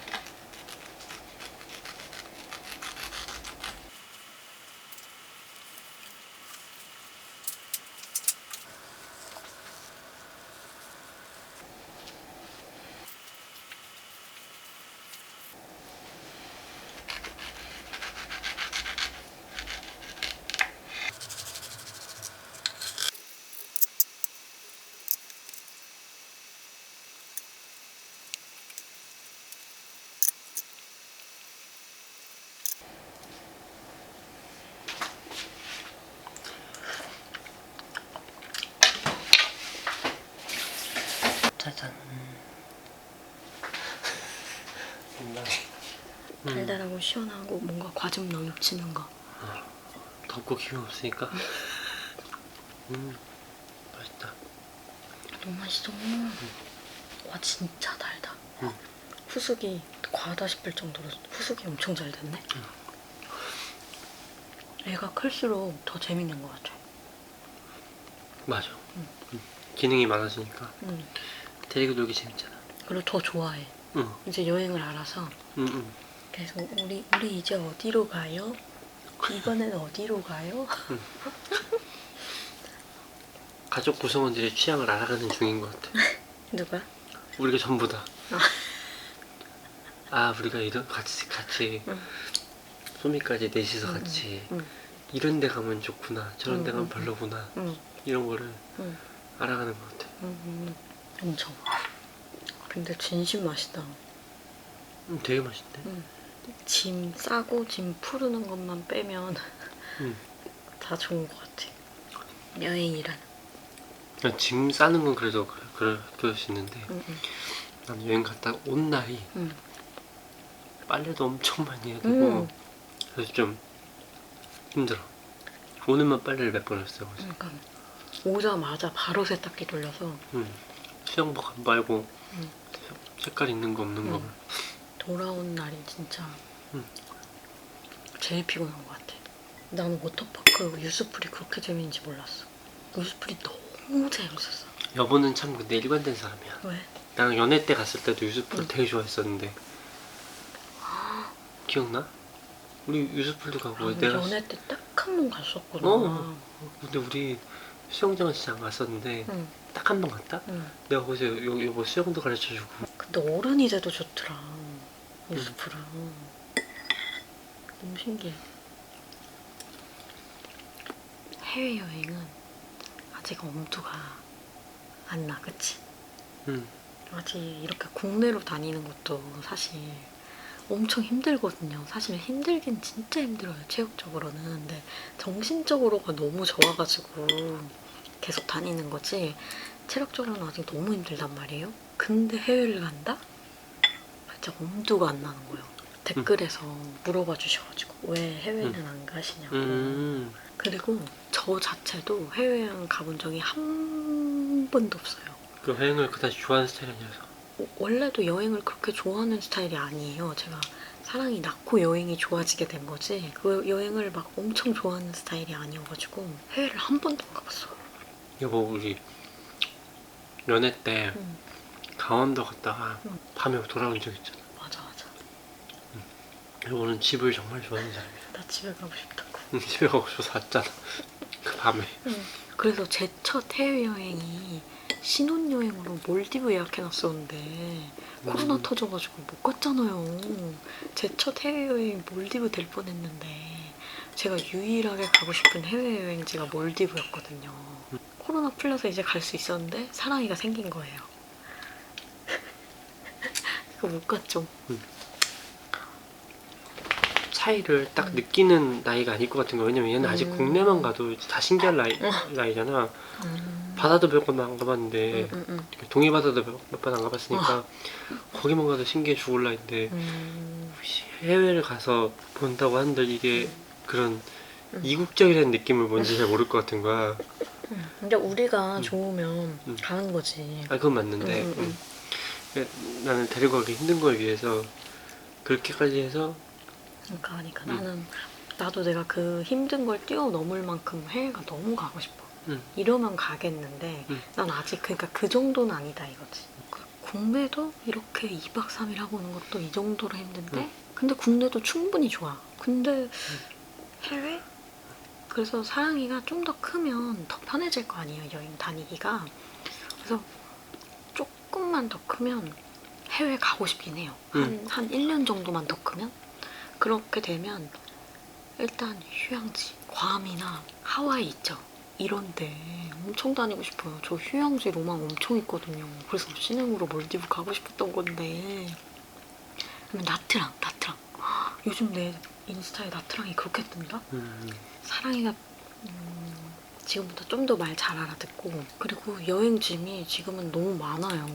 Speaker 4: 짜잔.
Speaker 2: 달달하고 시원하고 뭔가 과즙 넘치는 거.
Speaker 4: 덥고 기운 없으니까. 맛있다.
Speaker 2: 너무 맛있어. 와, 진짜 달다.
Speaker 4: 응.
Speaker 2: 후숙이 과하다 싶을 정도로 후숙이 엄청 잘 됐네. 애가 클수록 더 재밌는 것 같아.
Speaker 4: 맞아. 기능이 많아지니까 데리고 놀기 재밌잖아.
Speaker 2: 그리고 더 좋아해. 이제 여행을 알아서. 그래서 우리 이제 어디로 가요? 이번엔 어디로 가요?
Speaker 4: 가족 구성원들의 취향을 알아가는 중인 것 같아.
Speaker 2: 누가?
Speaker 4: 우리가 전부 다. 아, 우리가 이런 같이 소미까지 넷이서 같이 이런 데 가면 좋구나, 저런 데 가면 별로구나, 이런 거를 알아가는 것 같아.
Speaker 2: 엄청. 근데 진심 맛있다.
Speaker 4: 되게 맛있네.
Speaker 2: 짐 싸고 짐 푸르는 것만 빼면 다 좋은 것 같아. 여행이란.
Speaker 4: 그냥 짐 싸는 건 그래도 그럴 수 있는데 난 여행 갔다 온 날이 빨래도 엄청 많이 해야 되고 그래서 좀 힘들어. 오늘만 빨래를 몇 번 했어요. 그래서.
Speaker 2: 그러니까 오자마자 바로 세탁기 돌려서
Speaker 4: 수영복 말고 색깔 있는 거 없는 거.
Speaker 2: 돌아온 날이 진짜 제일 피곤한 것 같아. 나는 워터파크 유스풀이 그렇게 재밌는지 몰랐어. 유스풀이 너무 재밌었어.
Speaker 4: 여보는 참 근데 일관된 사람이야.
Speaker 2: 왜?
Speaker 4: 나랑 연애 때 갔을 때도 유스풀 되게 좋아했었는데 기억나? 우리 유스풀도 가고
Speaker 2: 우리
Speaker 4: 내가
Speaker 2: 연애 때 딱 한 번 갔었구나.
Speaker 4: 근데 우리 수영장은 진짜 안 갔었는데 딱 한 번 갔다? 내가 거기서 여보 수영도 가르쳐주고.
Speaker 2: 근데 어른이 돼도 좋더라 유스풀은. 너무 신기해. 해외여행은 아직 엄두가 안 나, 그치? 아직 이렇게 국내로 다니는 것도 사실 엄청 힘들거든요. 사실 힘들긴 진짜 힘들어요, 체력적으로는. 근데 정신적으로가 너무 좋아가지고 계속 다니는 거지 체력적으로는 아직 너무 힘들단 말이에요. 근데 해외를 간다? 진짜 엄두가 안 나는 거예요. 댓글에서 물어봐 주셔가지고 왜 해외는 안 가시냐고. 그리고 저 자체도 해외여행 가본 적이 한 번도 없어요.
Speaker 4: 그 여행을 그다지 좋아하는 스타일이 아니라서.
Speaker 2: 원래도 여행을 그렇게 좋아하는 스타일이 아니에요. 제가 사랑이 낳고 여행이 좋아지게 된 거지 그 여행을 막 엄청 좋아하는 스타일이 아니어가지고 해외를 한 번도 안 가봤어요.
Speaker 4: 여보 우리 연애 때 강원도 갔다가 밤에 돌아온 적 있잖아.
Speaker 2: 맞아.
Speaker 4: 여보는 집을 정말 좋아하는 사람이야.
Speaker 2: 나 집에 가고 싶다고.
Speaker 4: 집에 가고 싶어서 왔잖아. 그 밤에.
Speaker 2: 그래서 제 첫 해외여행이 신혼여행으로 몰디브 예약해놨었는데 코로나 터져가지고 못 갔잖아요. 제 첫 해외여행 몰디브 될 뻔했는데 제가 유일하게 가고 싶은 해외여행지가 몰디브였거든요. 코로나 풀려서 이제 갈 수 있었는데 사랑이가 생긴 거예요. 그거 못 갔죠.
Speaker 4: 차이를 딱 느끼는 나이가 아닐 것 같은 거. 왜냐면 얘는 아직 국내만 가도 다 신기할 나이잖아. 바다도 몇 번 안 가봤는데 동해 바다도 몇 번 안 가봤으니까 거기만 가도 신기해 죽을 나이인데 해외를 가서 본다고 한들 이게 그런 이국적이라는 느낌을 뭔지 잘 모를 것 같은 거야.
Speaker 2: 근데 우리가 좋으면 가는 거지.
Speaker 4: 아 그건 맞는데 나는 데리고 가기 힘든 걸 위해서 그렇게까지 해서
Speaker 2: 그러니까 나도 내가 그 힘든 걸 뛰어넘을 만큼 해외가 너무 가고 싶어. 이러면 가겠는데 난 아직 그러니까 그 정도는 아니다 이거지. 국내도 이렇게 2박 3일 하고 오는 것도 이 정도로 힘든데 근데 국내도 충분히 좋아. 근데 해외? 그래서 사랑이가 좀 더 크면 더 편해질 거 아니에요, 여행 다니기가. 그래서 조금만 더 크면 해외 가고 싶긴 해요. 한 1년 정도만 더 크면? 그렇게 되면 일단 휴양지, 괌이나 하와이 있죠. 이런데 엄청 다니고 싶어요. 저 휴양지 로망 엄청 있거든요. 그래서 신흥으로 몰디브 가고 싶었던 건데. 그러면 나트랑. 요즘 내 인스타에 나트랑이 그렇게 뜹니다. 사랑이가 지금부터 좀 더 말 잘 알아듣고 그리고 여행짐이 지금은 너무 많아요.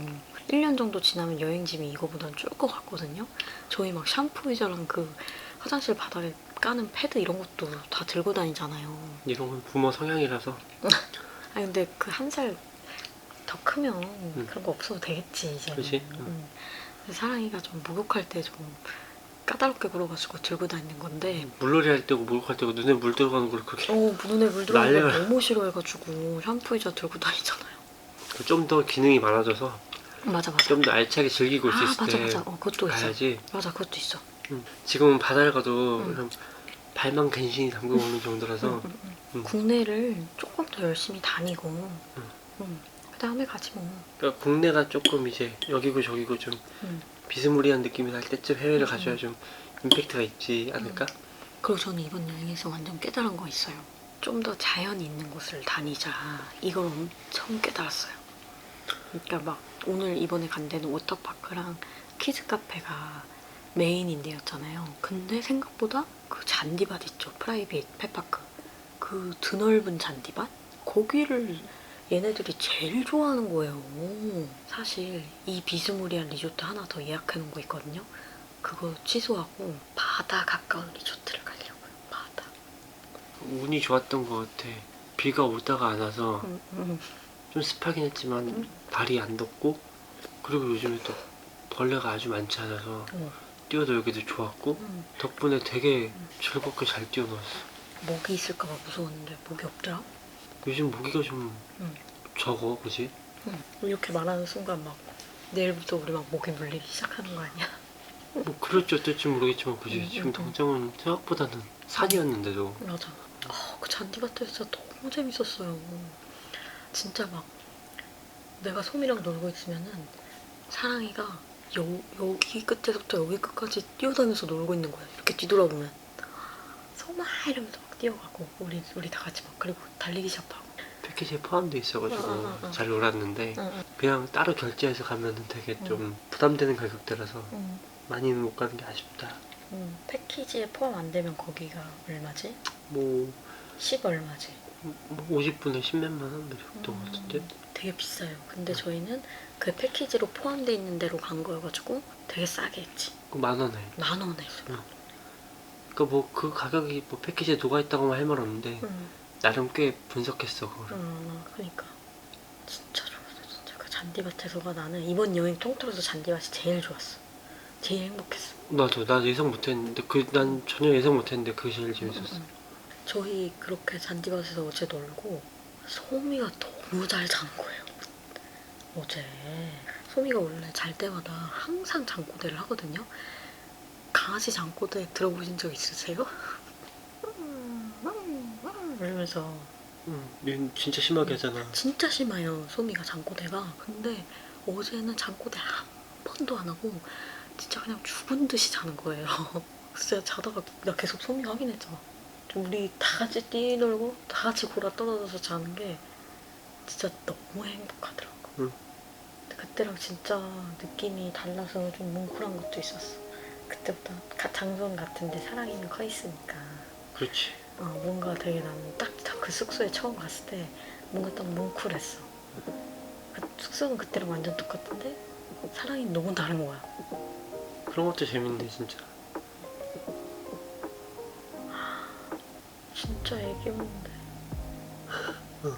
Speaker 2: 1년 정도 지나면 여행짐이 이거보단 줄 것 같거든요. 저희 막 샴푸 의자랑 그 화장실 바닥에 까는 패드 이런 것도 다 들고 다니잖아요.
Speaker 4: 이런 건 부모 성향이라서.
Speaker 2: 아니 근데 그 한 살 더 크면 그런 거 없어도 되겠지 이제.
Speaker 4: 그치?
Speaker 2: 사랑이가 좀 목욕할 때 좀 까다롭게 굴어가지고 들고 다니는 건데
Speaker 4: 물놀이 할 때고 목욕할 때고 눈에 물 들어가는 걸 그렇게
Speaker 2: 눈에 물 들어가는 거
Speaker 4: 난리가
Speaker 2: 너무 싫어해가지고 샴푸 의자 들고 다니잖아요.
Speaker 4: 좀 더 기능이 많아져서
Speaker 2: 맞아.
Speaker 4: 좀 더 알차게 즐기고 올 수 있을 때
Speaker 2: 맞아. 그것도
Speaker 4: 가야지.
Speaker 2: 있어. 맞아, 그것도 있어.
Speaker 4: 지금은 바다를 가도 그냥 발만 간신히 담그고 오는 정도라서
Speaker 2: 국내를 조금 더 열심히 다니고 그 다음에 가지 뭐.
Speaker 4: 그러니까 국내가 조금 이제 여기고 저기고 좀 비스무리한 느낌이 날 때쯤 해외를 가줘야 좀 임팩트가 있지 않을까?
Speaker 2: 그리고 저는 이번 여행에서 완전 깨달은 거 있어요. 좀 더 자연이 있는 곳을 다니자. 이걸 엄청 깨달았어요. 그러니까 막 오늘 이번에 간 데는 워터파크랑 키즈 카페가 메인인 데였잖아요. 근데 생각보다 그 잔디밭 있죠. 프라이빗 펫파크. 그 드넓은 잔디밭? 거기를 얘네들이 제일 좋아하는 거예요. 사실 이 비스무리한 리조트 하나 더 예약해 놓은 거 있거든요. 그거 취소하고 바다 가까운 리조트를 가려고요. 바다.
Speaker 4: 운이 좋았던 것 같아. 비가 오다가 안 와서 좀 습하긴 했지만 발이 안 덥고 그리고 요즘에 또 벌레가 아주 많지 않아서 뛰어놀기도 좋았고 덕분에 되게 즐겁게 잘 뛰어놀았어.
Speaker 2: 모기 있을까봐 무서웠는데 모기 없더라?
Speaker 4: 요즘 모기가 좀 적어, 그지?
Speaker 2: 이렇게 말하는 순간 막 내일부터 우리 막 모기 물리기 시작하는 거 아니야?
Speaker 4: 뭐 그럴지 어떨지 모르겠지만 그지? 지금 당장은 생각보다는 산이었는데도
Speaker 2: 맞아. 그 잔디밭에 진짜 너무 재밌었어요. 진짜 막 내가 솜이랑 놀고 있으면은 사랑이가 여기 끝에서부터 여기 끝까지 뛰어다니면서 놀고 있는 거야. 이렇게 뒤돌아보면 솜아 이러면서 막 뛰어가고 우리 다 같이 막 그리고 달리기 시작하고.
Speaker 4: 패키지에 포함돼 있어가지고 잘 놀았는데 그냥 따로 결제해서 가면은 되게 좀 부담되는 가격대라서 많이는 못 가는 게 아쉽다.
Speaker 2: 패키지에 포함 안 되면 거기가 얼마지?
Speaker 4: 뭐
Speaker 2: 10 얼마지?
Speaker 4: 뭐 50분에 10몇만 원 정도 같은데?
Speaker 2: 되게 비싸요. 근데 저희는 그 패키지로 포함돼 있는 데로 간 거여가지고 되게 싸게 했지.
Speaker 4: 그 10,000원에.
Speaker 2: 10,000원에 했어요.
Speaker 4: 그러니까 뭐 그 가격이 뭐 패키지에 녹아 있다고만 할 말 없는데 나름 꽤 분석했어 그거를.
Speaker 2: 그러니까 진짜 좋았어. 진짜 그 잔디밭에서가 나는 이번 여행 통틀어서 잔디밭이 제일 좋았어. 제일 행복했어.
Speaker 4: 나도 예상 못했는데 난 전혀 예상 못했는데 그게 제일 재밌었어.
Speaker 2: 저희 그렇게 잔디밭에서 어제 놀고 소미가 너무 잘 잔 거예요. 어제 소미가 원래 잘 때마다 항상 잠꼬대를 하거든요. 강아지 잠꼬대 들어보신 적 있으세요? 이러면서
Speaker 4: 얘는 진짜 심하게 하잖아.
Speaker 2: 진짜 심해요, 소미가 잠꼬대가. 근데 어제는 잠꼬대 한 번도 안 하고 진짜 그냥 죽은 듯이 자는 거예요. 진짜 자다가 나 계속 소미 확인했잖아. 좀 우리 다 같이 뛰놀고 다 같이 골아 떨어져서 자는 게 진짜 너무 행복하더라고.
Speaker 4: 응.
Speaker 2: 근데 그때랑 진짜 느낌이 달라서 좀 뭉클한 것도 있었어. 그때부터 장소는 같은데 사랑이는 커 있으니까.
Speaker 4: 그렇지.
Speaker 2: 뭔가 되게 나는 딱 그 숙소에 처음 갔을 때 뭔가 딱 뭉클했어. 그 숙소는 그때랑 완전 똑같은데 사랑이 너무 다른 거야.
Speaker 4: 그런 것도 재밌네 진짜.
Speaker 2: 진짜 애기였는데.
Speaker 4: 응.